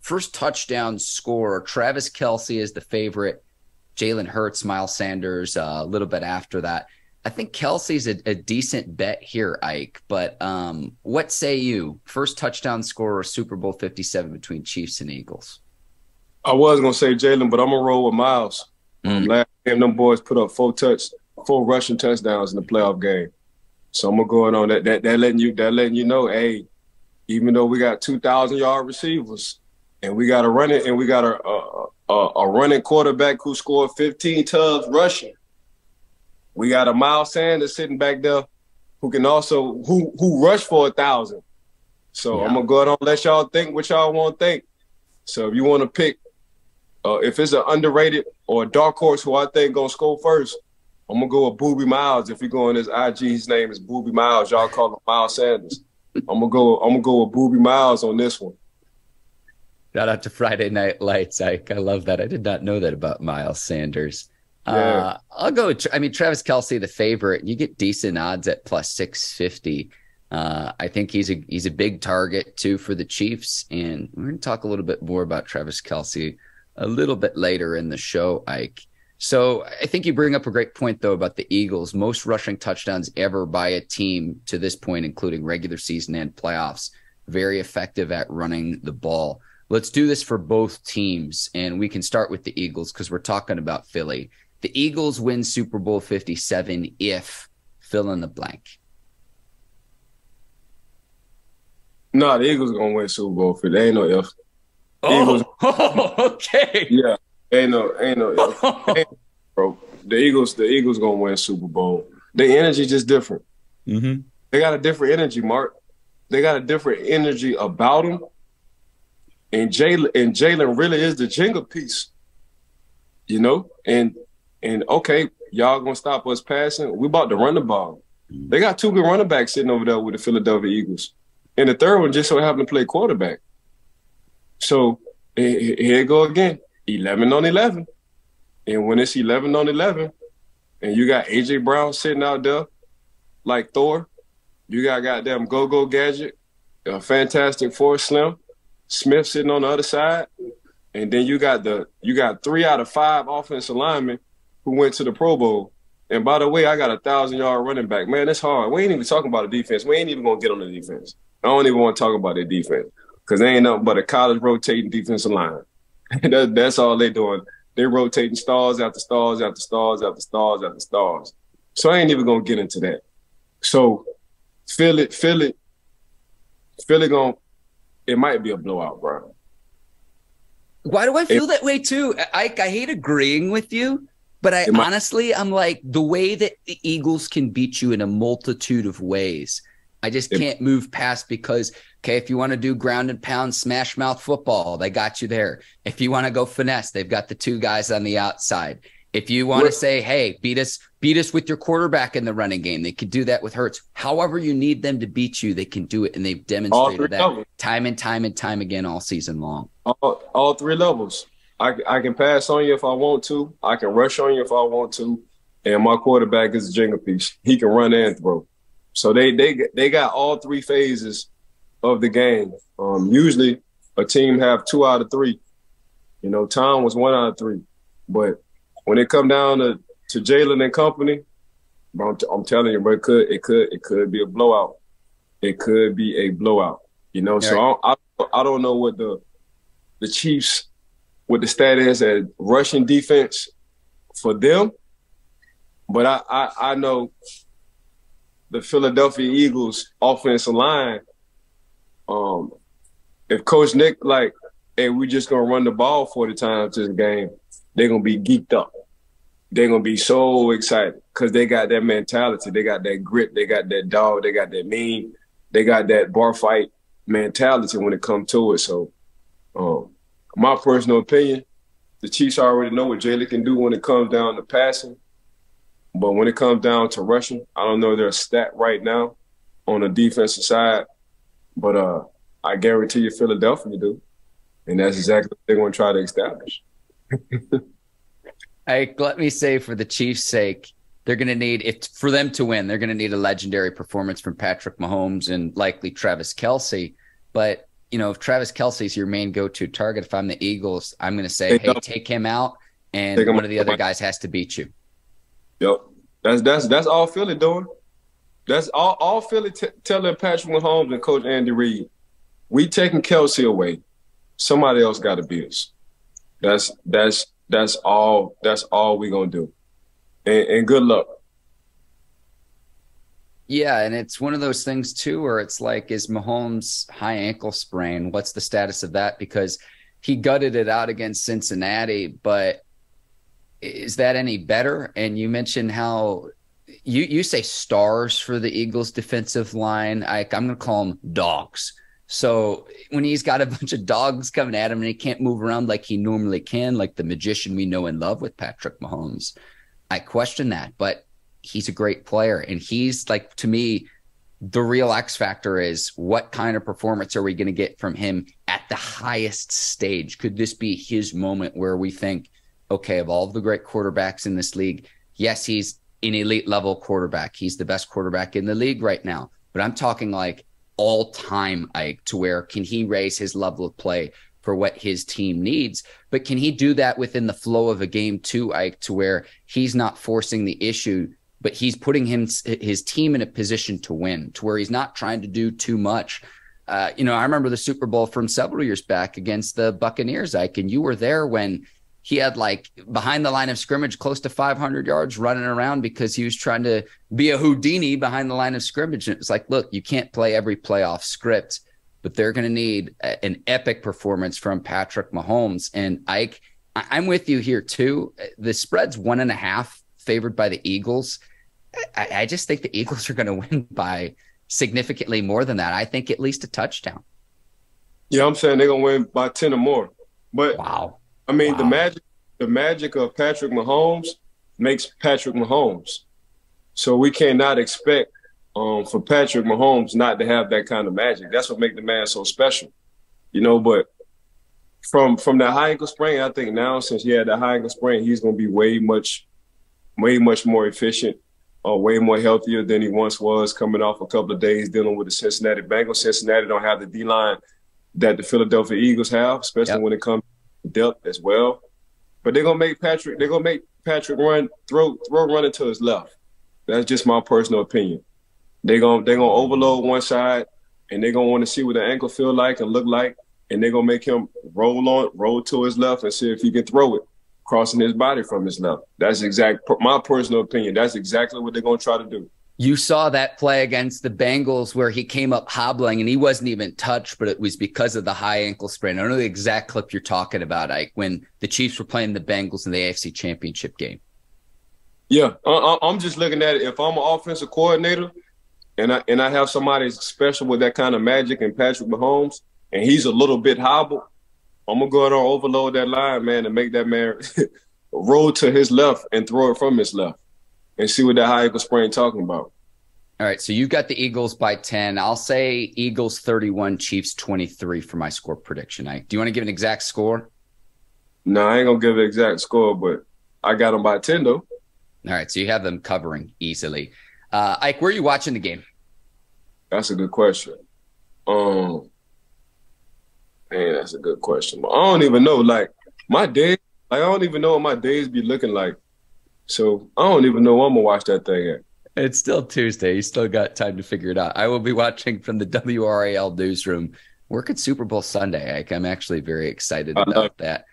first touchdown scorer. Travis Kelce is the favorite. Jalen Hurts, Miles Sanders, a little bit after that. I think Kelsey's a decent bet here, Ike. But what say you? First touchdown scorer, Super Bowl 57 between Chiefs and Eagles. I was going to say Jalen, but I'm going to roll with Miles. Last game, them boys put up 4 rushing touchdowns in the playoff game. So I'm going to go on that. That letting you know, hey, even though we got 2,000-yard receivers and we got a running and we got a running quarterback who scored 15 tubs rushing, we got a Miles Sanders sitting back there who can also who rushed for 1,000. So I'm gonna go ahead and let y'all think what y'all want to think. So if you want to pick, if it's an underrated or a dark horse who I think gonna score first, I'm gonna go with Boobie Miles. If you go on his IG, his name is Boobie Miles. Y'all call him Miles Sanders. I'm gonna go with Boobie Miles on this one. Shout out to Friday Night Lights, Ike. I love that. I did not know that about Miles Sanders. Yeah. I'll go with, Travis Kelce, the favorite. You get decent odds at plus 650. I think he's a big target too for the Chiefs. And we're going to talk a little bit more about Travis Kelce a little bit later in the show, Ike. So I think you bring up a great point, though, about the Eagles. Most rushing touchdowns ever by a team to this point, including regular season and playoffs. Very effective at running the ball. Let's do this for both teams, and we can start with the Eagles because we're talking about Philly. The Eagles win Super Bowl 57 if fill in the blank. No, the Eagles going to win Super Bowl 50. There ain't no if. Okay. Yeah, ain't no if. Bro, the Eagles going to win Super Bowl. Their energy just different. Mm-hmm. They got a different energy, Mark. They got a different energy about them. And Jalen really is the Jenga piece, you know? And okay, y'all gonna stop us passing. We about to run the ball. They got 2 good running backs sitting over there with the Philadelphia Eagles. And the third one just so happened to play quarterback. So here it go again, 11 on 11. And when it's 11 on 11, and you got A.J. Brown sitting out there like Thor, you got goddamn Go-Go Gadget, a Fantastic Four Slim, Smith sitting on the other side, and then you got 3 out of 5 offensive linemen who went to the Pro Bowl. And by the way, I got a 1,000-yard running back. Man, it's hard. We ain't even talking about the defense. We ain't even gonna get on the defense. I don't even want to talk about their defense because they ain't nothing but a college rotating defensive line. That's all they doing. They rotating stars after stars after stars after stars after stars. So I ain't even gonna get into that. So Philly gonna. It might be a blowout, bro. Why do I feel that way too? I hate agreeing with you, but honestly, I'm like, the way that the Eagles can beat you in a multitude of ways, I just can't move past because, okay, if you want to do ground and pound, smash mouth football, they got you there. If you want to go finesse, they've got the 2 guys on the outside. If you want to say, hey, beat us with your quarterback in the running game, they could do that with Hurts. However you need them to beat you, they can do it, and they've demonstrated that time and time and time again all season long. All 3 levels. I can pass on you if I want to. I can rush on you if I want to. And my quarterback is a Jenga piece. He can run and throw. So they got all 3 phases of the game. Usually a team have 2 out of 3. You know, Tom was 1 out of 3. But when it come down to Jalen and company, bro, I'm telling you, bro, it could be a blowout. It could be a blowout. You know, so I don't know what the Chiefs, what the stat is at rushing defense for them, but I know the Philadelphia Eagles offensive line. If Coach Nick like, hey, we just gonna run the ball 40 times this game, they're gonna be geeked up. They're going to be so excited because they got that mentality. They got that grit. They got that dog. They got that mean. They got that bar fight mentality when it comes to it. So my personal opinion, the Chiefs already know what Jalen can do when it comes down to passing. But when it comes down to rushing, I don't know their stat right now on the defensive side. But I guarantee you Philadelphia do. And that's exactly what they're going to try to establish. Let me say, for the Chiefs' sake, they're going to need, for them to win, they're going to need a legendary performance from Patrick Mahomes and likely Travis Kelce. But if Travis Kelce's your main go-to target, if I'm the Eagles, I'm going to say, They hey, don't take him out, take and them one of the other out. guys has to beat you. Yep. That's all Philly doing. That's all Philly telling Patrick Mahomes and Coach Andy Reid. We taking Kelsey away. Somebody else got to beat us. That's all we gonna do. And good luck. Yeah, and it's one of those things too, where it's like, is Mahomes high ankle sprain? What's the status of that? Because he gutted it out against Cincinnati, but is that any better? And you mentioned how you say stars for the Eagles defensive line. I'm going to call them dogs. So when he's got a bunch of dogs coming at him and he can't move around like he normally can, like the magician we know and love with Patrick Mahomes, I question that. But he's a great player. And he's like, to me, the real X factor is what kind of performance are we going to get from him at the highest stage? Could this be his moment where we think, okay, of all of the great quarterbacks in this league, yes, he's an elite level quarterback. He's the best quarterback in the league right now. But I'm talking like all time, Ike, to where can he raise his level of play for what his team needs? But can he do that within the flow of a game too, Ike, to where he's not forcing the issue, but he's putting his team in a position to win, to where he's not trying to do too much. I remember the Super Bowl from several years back against the Buccaneers, Ike, and you were there when he had like behind the line of scrimmage close to 500 yards running around because he was trying to be a Houdini behind the line of scrimmage. And it's like, look, you can't play every playoff script, but they're going to need an epic performance from Patrick Mahomes. And Ike, I'm with you here too. The spread's 1.5 favored by the Eagles. I just think the Eagles are going to win by significantly more than that. I think at least a touchdown. Yeah, I'm saying they're gonna win by 10 or more. But Wow. I mean, Wow. the magic of Patrick Mahomes makes Patrick Mahomes. So we cannot expect for Patrick Mahomes not to have that kind of magic. That's what makes the man so special, But from that high ankle sprain, I think now since he had that high ankle sprain, he's going to be way much more efficient, way more healthier than he once was. Coming off a couple of days dealing with the Cincinnati Bengals. Cincinnati don't have the D line that the Philadelphia Eagles have, especially when it comes to depth as well. But they're gonna make Patrick throw run into his left. That's just my personal opinion. They're gonna overload one side, and they're gonna want to see what the ankle feel like and look like, and they're gonna make him roll to his left and see if he can throw it, crossing his body from his left. That's my personal opinion. That's exactly what they're gonna try to do. You saw that play against the Bengals where he came up hobbling and he wasn't even touched, but it was because of the high ankle sprain. I don't know the exact clip you're talking about, Ike, when the Chiefs were playing the Bengals in the AFC Championship game. Yeah, I'm just looking at it. If I'm an offensive coordinator and I have somebody special with that kind of magic and Patrick Mahomes, and he's a little bit hobbled, I'm going to go ahead and overload that line, man, and make that man roll to his left and throw it from his left and see what that high ankle sprain talking about. All right, so you've got the Eagles by 10. I'll say Eagles 31, Chiefs 23 for my score prediction. Ike, do you want to give an exact score? No, I ain't going to give an exact score, but I got them by 10, though. All right, so you have them covering easily. Ike, where are you watching the game? That's a good question. Man, that's a good question. But I don't even know. Like, my day, I don't even know what my days be looking like. So I don't even know where I'm going to watch that thing at. It's still Tuesday. You still got time to figure it out. I will be watching from the WRAL newsroom. Work at Super Bowl Sunday, Ike. I'm actually very excited about that.